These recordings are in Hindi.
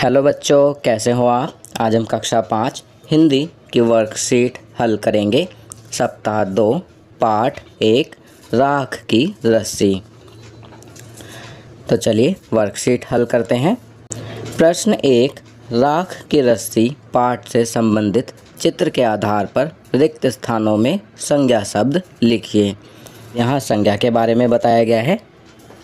हेलो बच्चों, कैसे हो आप। आज हम कक्षा 5 हिंदी की वर्कशीट हल करेंगे। सप्ताह 2 पाठ 1 राख की रस्सी। तो चलिए वर्कशीट हल करते हैं। प्रश्न 1, राख की रस्सी पाठ से संबंधित चित्र के आधार पर रिक्त स्थानों में संज्ञा शब्द लिखिए। यहाँ संज्ञा के बारे में बताया गया है।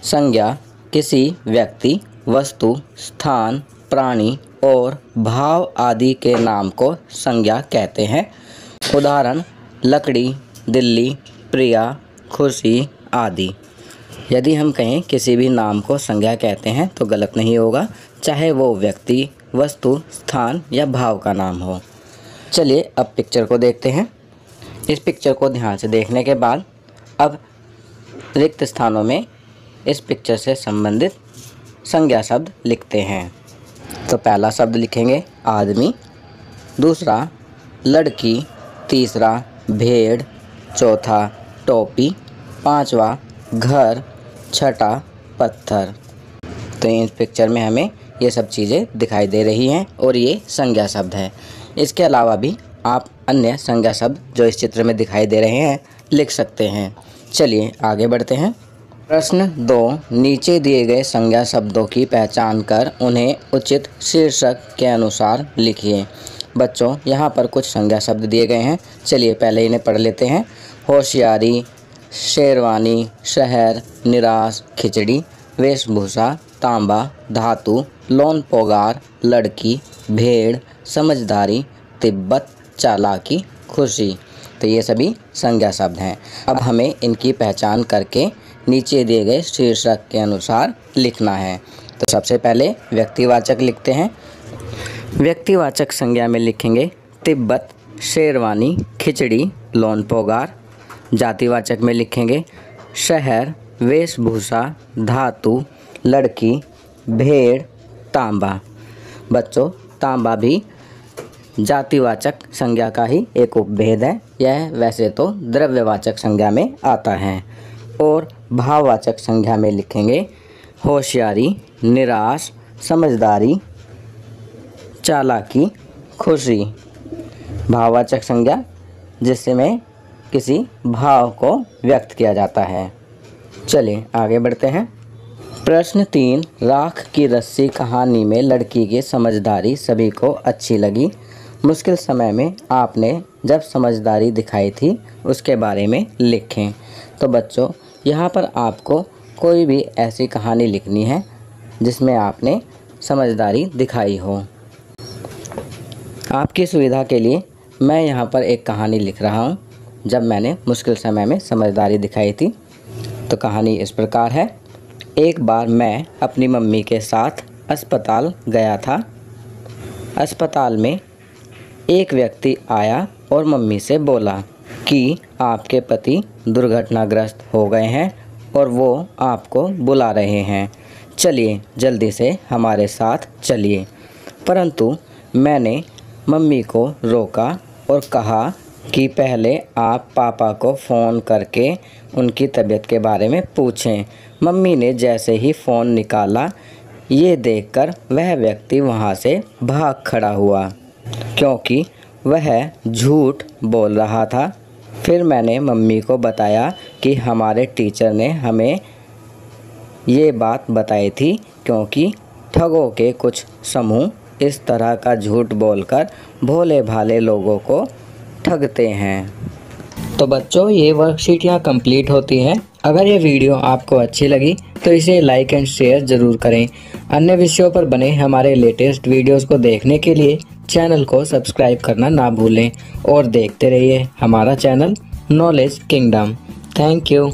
संज्ञा किसी व्यक्ति, वस्तु, स्थान, प्राणी और भाव आदि के नाम को संज्ञा कहते हैं। उदाहरण लकड़ी, दिल्ली, प्रिया, खुशी आदि। यदि हम कहें किसी भी नाम को संज्ञा कहते हैं तो गलत नहीं होगा, चाहे वो व्यक्ति, वस्तु, स्थान या भाव का नाम हो। चलिए अब पिक्चर को देखते हैं। इस पिक्चर को ध्यान से देखने के बाद अब रिक्त स्थानों में इस पिक्चर से संबंधित संज्ञा शब्द लिखते हैं। तो पहला शब्द लिखेंगे आदमी, दूसरा लड़की, तीसरा भेड़, चौथा टोपी, पांचवा घर, छठा पत्थर। तो इस पिक्चर में हमें ये सब चीज़ें दिखाई दे रही हैं और ये संज्ञा शब्द है। इसके अलावा भी आप अन्य संज्ञा शब्द जो इस चित्र में दिखाई दे रहे हैं लिख सकते हैं। चलिए आगे बढ़ते हैं। प्रश्न 2, नीचे दिए गए संज्ञा शब्दों की पहचान कर उन्हें उचित शीर्षक के अनुसार लिखिए। बच्चों यहाँ पर कुछ संज्ञा शब्द दिए गए हैं, चलिए पहले इन्हें पढ़ लेते हैं। होशियारी, शेरवानी, शहर, निराश, खिचड़ी, वेशभूषा, तांबा, धातु, लोन पोगार, लड़की, भेड़, समझदारी, तिब्बत, चालाकी, खुशी। तो ये सभी संज्ञा शब्द हैं। अब हमें इनकी पहचान करके नीचे दिए गए शीर्षक के अनुसार लिखना है। तो सबसे पहले व्यक्तिवाचक लिखते हैं। व्यक्तिवाचक संज्ञा में लिखेंगे तिब्बत, शेरवानी, खिचड़ी, लोन पोगार। जातिवाचक में लिखेंगे शहर, वेशभूषा, धातु, लड़की, भेड़, तांबा। बच्चों तांबा भी जातिवाचक संज्ञा का ही एक उपभेद है। यह वैसे तो द्रव्यवाचक संज्ञा में आता है। और भाववाचक संज्ञा में लिखेंगे होशियारी, निराश, समझदारी, चालाकी, खुशी। भाववाचक संज्ञा जिसमें किसी भाव को व्यक्त किया जाता है। चलिए आगे बढ़ते हैं। प्रश्न 3, राख की रस्सी कहानी में लड़की की समझदारी सभी को अच्छी लगी। मुश्किल समय में आपने जब समझदारी दिखाई थी उसके बारे में लिखें। तो बच्चों यहाँ पर आपको कोई भी ऐसी कहानी लिखनी है जिसमें आपने समझदारी दिखाई हो। आपकी सुविधा के लिए मैं यहाँ पर एक कहानी लिख रहा हूँ जब मैंने मुश्किल समय में समझदारी दिखाई थी। तो कहानी इस प्रकार है। एक बार मैं अपनी मम्मी के साथ अस्पताल गया था। अस्पताल में एक व्यक्ति आया और मम्मी से बोला कि आपके पति दुर्घटनाग्रस्त हो गए हैं और वो आपको बुला रहे हैं, चलिए जल्दी से हमारे साथ चलिए। परंतु मैंने मम्मी को रोका और कहा कि पहले आप पापा को फ़ोन करके उनकी तबीयत के बारे में पूछें। मम्मी ने जैसे ही फ़ोन निकाला, ये देखकर वह व्यक्ति वहाँ से भाग खड़ा हुआ क्योंकि वह झूठ बोल रहा था। फिर मैंने मम्मी को बताया कि हमारे टीचर ने हमें ये बात बताई थी क्योंकि ठगों के कुछ समूह इस तरह का झूठ बोलकर भोले भाले लोगों को ठगते हैं। तो बच्चों ये वर्कशीट यहाँ कंप्लीट होती है। अगर ये वीडियो आपको अच्छी लगी तो इसे लाइक एंड शेयर ज़रूर करें। अन्य विषयों पर बने हमारे लेटेस्ट वीडियोस को देखने के लिए चैनल को सब्सक्राइब करना ना भूलें और देखते रहिए हमारा channel knowledge kingdom. Thank you.